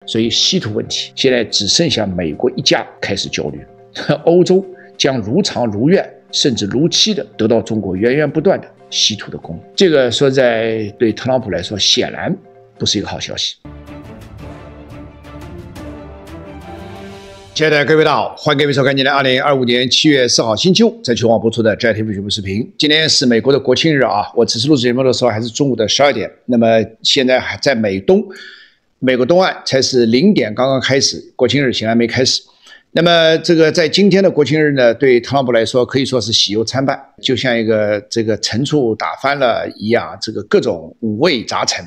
所以稀土问题现在只剩下美国一家开始焦虑，欧洲将如偿如愿甚至如期的得到中国源源不断的稀土的供应。这个说在对特朗普来说显然不是一个好消息。亲爱的各位大家好，欢迎各位收看今天2025年7月4号星期五在全网播出的 JTV 全部视频。今天是美国的国庆日啊，我此次录制节目的时候还是中午的12点，那么现在还在美国东岸才是0点刚刚开始，国庆日显然没开始。那么这个在今天的国庆日呢，对特朗普来说可以说是喜忧参半，就像一个这个层醋打翻了一样，这个各种五味杂陈。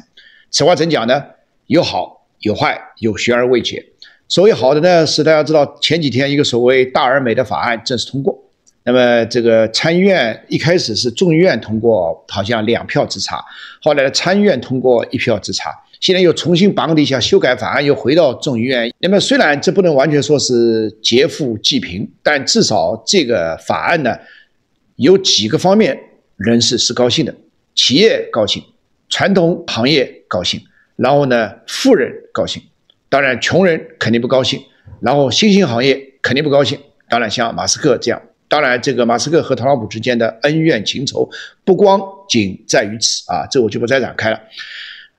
此话怎讲呢？有好有坏，有悬而未决。所谓好的呢，是大家知道前几天一个所谓大而美的法案正式通过。那么这个参议院一开始是众议院通过，好像2票之差，后来参议院通过1票之差，现在又重新绑了一下修改法案，又回到众议院。那么虽然这不能完全说是劫富济贫，但至少这个法案呢，有几个方面人士是高兴的，企业高兴，传统行业高兴，然后呢富人高兴。当然穷人肯定不高兴，然后新兴行业肯定不高兴，当然像马斯克这样，当然这个马斯克和特朗普之间的恩怨情仇不光仅在于此啊，这我就不再展开了。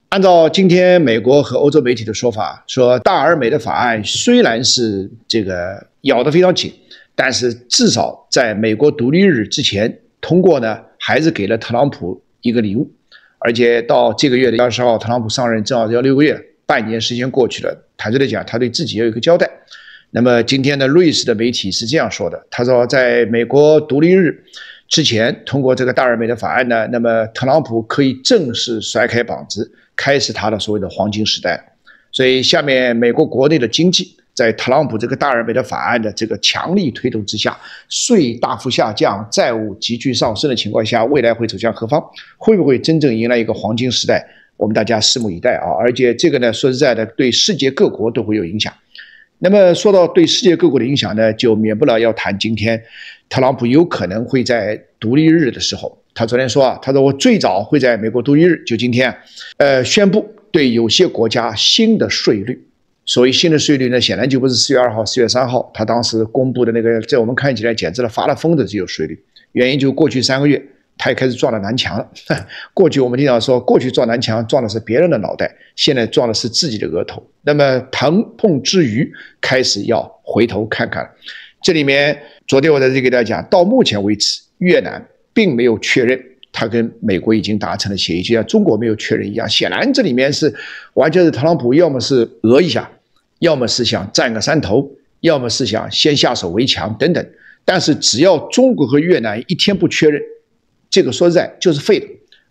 按照今天美国和欧洲媒体的说法，说大而美的法案虽然是这个咬得非常紧，但是至少在美国独立日之前通过呢，还是给了特朗普一个礼物。而且到这个月的20号，特朗普上任正好要6个月，半年时间过去了，坦率地讲，他对自己要有一个交代。那么今天的瑞士的媒体是这样说的，他说在美国独立日之前通过这个大而美的法案呢，那么特朗普可以正式甩开膀子，开始他的所谓的黄金时代。所以下面美国国内的经济在特朗普这个大而美的法案的这个强力推动之下，税大幅下降，债务急剧上升的情况下，未来会走向何方？会不会真正迎来一个黄金时代？我们大家拭目以待啊！而且这个呢，说实在的，对世界各国都会有影响。那么说到对世界各国的影响呢，就免不了要谈今天特朗普有可能会在独立日的时候，他昨天说啊，他说我最早会在美国独立日，就今天，宣布对有些国家新的税率。所谓新的税率呢，显然就不是4月2号、4月3号他当时公布的那个，在我们看起来简直了发了疯的这种税率。原因就是过去3个月。他也开始撞了南墙了。过去我们经常说，过去撞南墙撞的是别人的脑袋，现在撞的是自己的额头。那么疼痛之余，开始要回头看看。这里面，昨天我在这里给大家讲，到目前为止，越南并没有确认他跟美国已经达成了协议，就像中国没有确认一样。显然这里面是完全是特朗普要么是讹一下，要么是想占个山头，要么是想先下手为强等等。但是只要中国和越南一天不确认，这个说实在就是废的，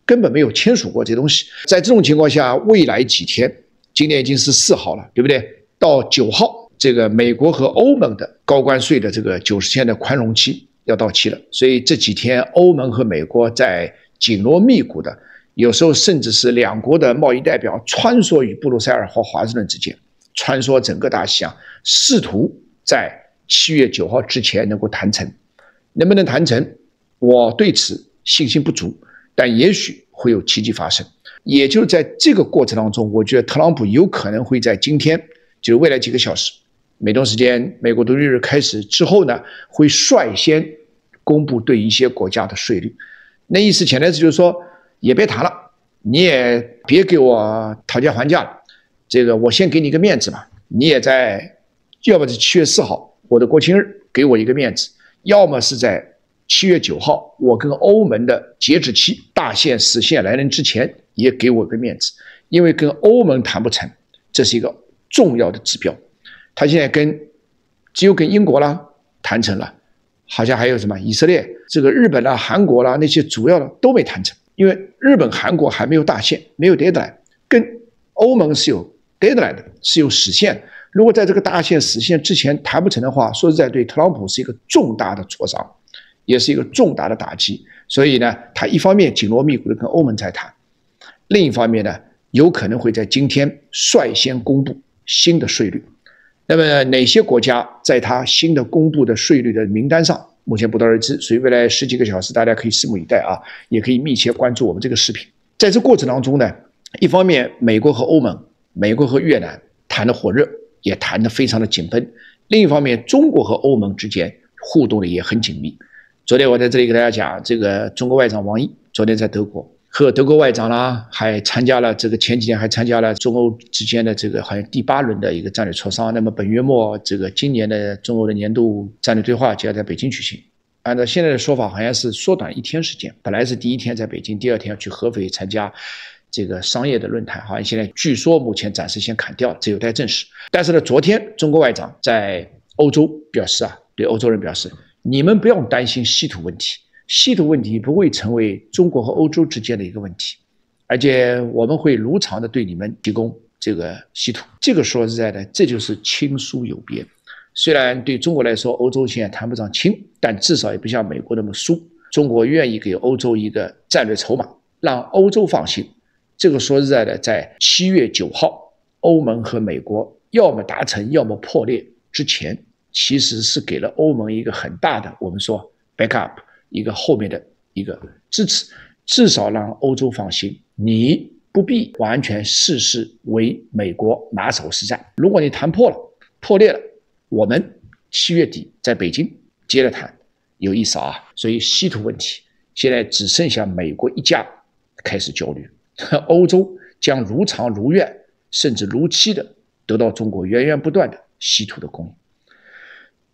根本没有签署过这东西。在这种情况下，未来几天，今天已经是4号了，对不对？到9号，这个美国和欧盟的高关税的这个90天的宽容期要到期了。所以这几天，欧盟和美国在紧锣密鼓的，有时候甚至是两国的贸易代表穿梭于布鲁塞尔和华盛顿之间，穿梭整个大西洋，试图在7月9号之前能够谈成。能不能谈成？我对此信心不足，但也许会有奇迹发生。也就是在这个过程当中，我觉得特朗普有可能会在今天，就是未来几个小时，美东时间美国独立日开始之后呢，会率先公布对一些国家的税率。那意思潜台词就是说，也别谈了，你也别给我讨价还价了，这个我先给你一个面子嘛，你也在，要么是7月4号我的国庆日给我一个面子，要么是在7月9号，我跟欧盟的截止期大限实现来临之前，也给我个面子，因为跟欧盟谈不成，这是一个重要的指标。他现在只有跟英国啦谈成了，好像还有什么以色列、这个日本啦、韩国啦那些主要的都没谈成，因为日本、韩国还没有大限，没有 deadline， 跟欧盟是有 deadline 的，是有时限。如果在这个大限实现之前谈不成的话，说实在对特朗普是一个重大的挫伤。也是一个重大的打击，所以呢，他一方面紧锣密鼓的跟欧盟在谈，另一方面呢，有可能会在今天率先公布新的税率。那么哪些国家在他新的公布的税率的名单上，目前不得而知，所以未来10几个小时大家可以拭目以待啊，也可以密切关注我们这个视频。在这过程当中呢，一方面美国和欧盟、美国和越南谈得火热，也谈得非常的紧绷。另一方面，中国和欧盟之间互动的也很紧密。昨天我在这里给大家讲，这个中国外长王毅昨天在德国和德国外长啦，还参加了这个前几天还参加了中欧之间的这个好像第8轮的一个战略磋商。那么本月末这个今年的中欧的年度战略对话就要在北京举行。按照现在的说法，好像是缩短1天时间，本来是第1天在北京，第2天要去合肥参加这个商业的论坛，好像现在据说目前暂时先砍掉了，这有待证实。但是呢，昨天中国外长在欧洲表示对欧洲人表示，你们不用担心稀土问题，稀土问题不会成为中国和欧洲之间的一个问题，而且我们会如常的对你们提供这个稀土。这个说实在的，这就是亲疏有别。虽然对中国来说，欧洲现在谈不上亲，但至少也不像美国那么疏。中国愿意给欧洲一个战略筹码，让欧洲放心。这个说实在的，在7月9号，欧盟和美国要么达成，要么破裂之前，其实是给了欧盟一个很大的，我们说 backup， 一个后面的一个支持，至少让欧洲放心，你不必完全事事为美国马首是瞻。如果你谈破了，破裂了，我们7月底在北京接着谈，有意思啊。所以稀土问题现在只剩下美国一家开始焦虑，欧洲将如常如愿甚至如期的得到中国源源不断的稀土的供应。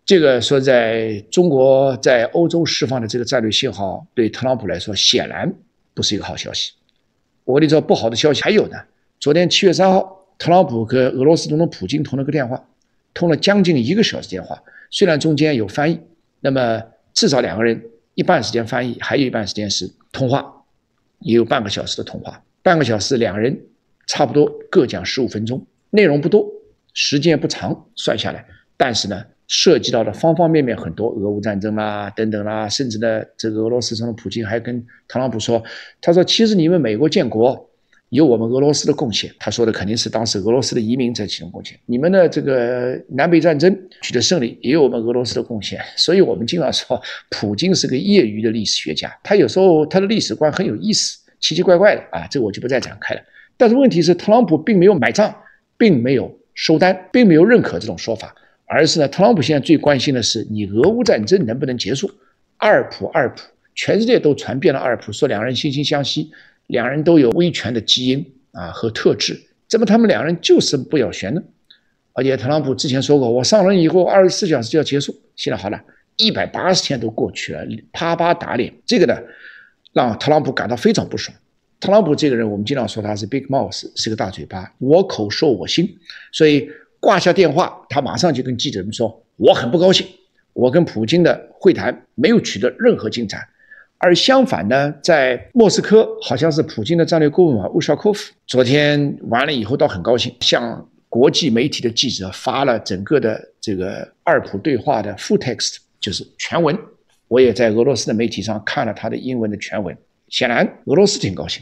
这个说在中国在欧洲释放的这个战略信号，对特朗普来说显然不是一个好消息。我跟你说，不好的消息还有呢。昨天7月3号，特朗普和俄罗斯总统普京通了个电话，通了将近1个小时电话，虽然中间有翻译，那么至少2个人一半时间翻译，还有一半时间是通话，也有半个小时的通话。半个小时2个人差不多各讲15分钟，内容不多，时间不长，算下来，但是呢涉及到的方方面面很多，俄乌战争啦等等啦，甚至呢这个俄罗斯总统普京还跟特朗普说，他说其实你们美国建国有我们俄罗斯的贡献，他说的肯定是当时俄罗斯的移民在其中贡献，你们的这个南北战争取得胜利也有我们俄罗斯的贡献，所以我们经常说普京是个业余的历史学家，他有时候他的历史观很有意思，奇奇怪怪的这个我就不再展开了。但是问题是特朗普并没有买账，并没有收单，并没有认可这种说法，而是呢特朗普现在最关心的是你俄乌战争能不能结束。阿尔普，全世界都传遍了阿尔普，说2人惺惺相惜，2人都有威权的基因和特质，怎么他们2人就是不要选呢？而且特朗普之前说过，我上任以后24小时就要结束，现在好了，180天都过去了，啪啪打脸，这个呢让特朗普感到非常不爽。特朗普这个人我们经常说他是 big mouth， 是个大嘴巴，我口说我心，所以挂下电话他马上就跟记者们说，我很不高兴，我跟普京的会谈没有取得任何进展。而相反呢，在莫斯科好像是普京的战略顾问乌绍科夫昨天完了以后倒很高兴，向国际媒体的记者发了整个的这个阿尔普对话的 full text， 就是全文。我也在俄罗斯的媒体上看了他的英文的全文，显然俄罗斯挺高兴，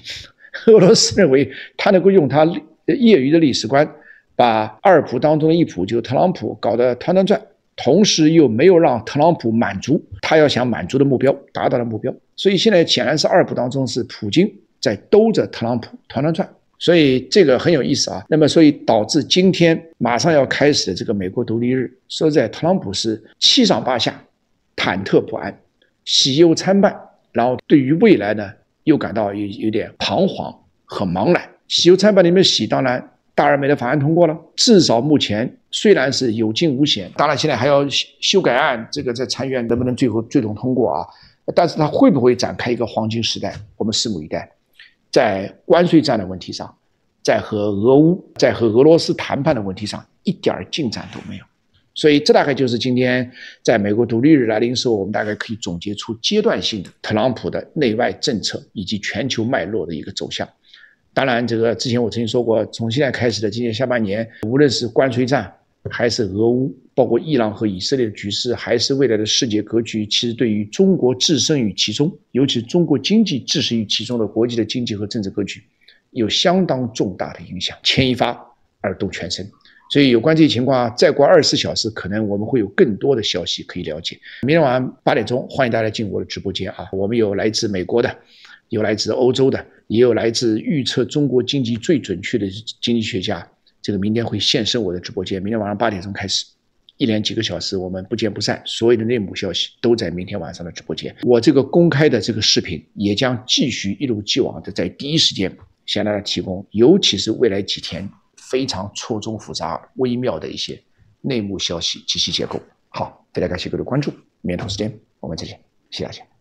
俄罗斯认为他能够用他业余的历史观把阿尔普当中的一普就特朗普搞得团团转，同时又没有让特朗普满足他要想满足的目标，达到了目标。所以现在显然是阿尔普当中是普京在兜着特朗普团团转，所以这个很有意思那么所以导致今天马上要开始的这个美国独立日，说实在特朗普是七上八下，忐忑不安，喜忧参半，然后对于未来呢又感到有点彷徨和茫然。喜忧参半里面喜当然大而美的法案通过了，至少目前虽然是有惊无险，当然现在还要修改案，这个在参议院能不能最终通过但是它会不会展开一个黄金时代，我们拭目以待。在关税战的问题上，在和俄罗斯谈判的问题上一点进展都没有。所以这大概就是今天在美国独立日来临时候，我们大概可以总结出阶段性的特朗普的内外政策以及全球脉络的一个走向。当然这个之前我曾经说过，从现在开始的今年下半年，无论是关税战还是俄乌，包括伊朗和以色列的局势，还是未来的世界格局，其实对于中国置身于其中，尤其中国经济置身于其中的国际的经济和政治格局有相当重大的影响，牵一发而动全身。所以有关这些情况再过24小时可能我们会有更多的消息可以了解。明天晚上8点钟欢迎大家进我的直播间我们有来自美国的，有来自欧洲的，也有来自预测中国经济最准确的经济学家，这个明天会现身我的直播间，明天晚上8点钟开始。一连几个小时，我们不见不散。所有的内幕消息都在明天晚上的直播间。我这个公开的这个视频也将继续一如既往的在第一时间向大家提供，尤其是未来几天非常错综复杂、微妙的一些内幕消息及其结构。好，大家感谢各位的关注，明天同时间我们再见，谢谢大家。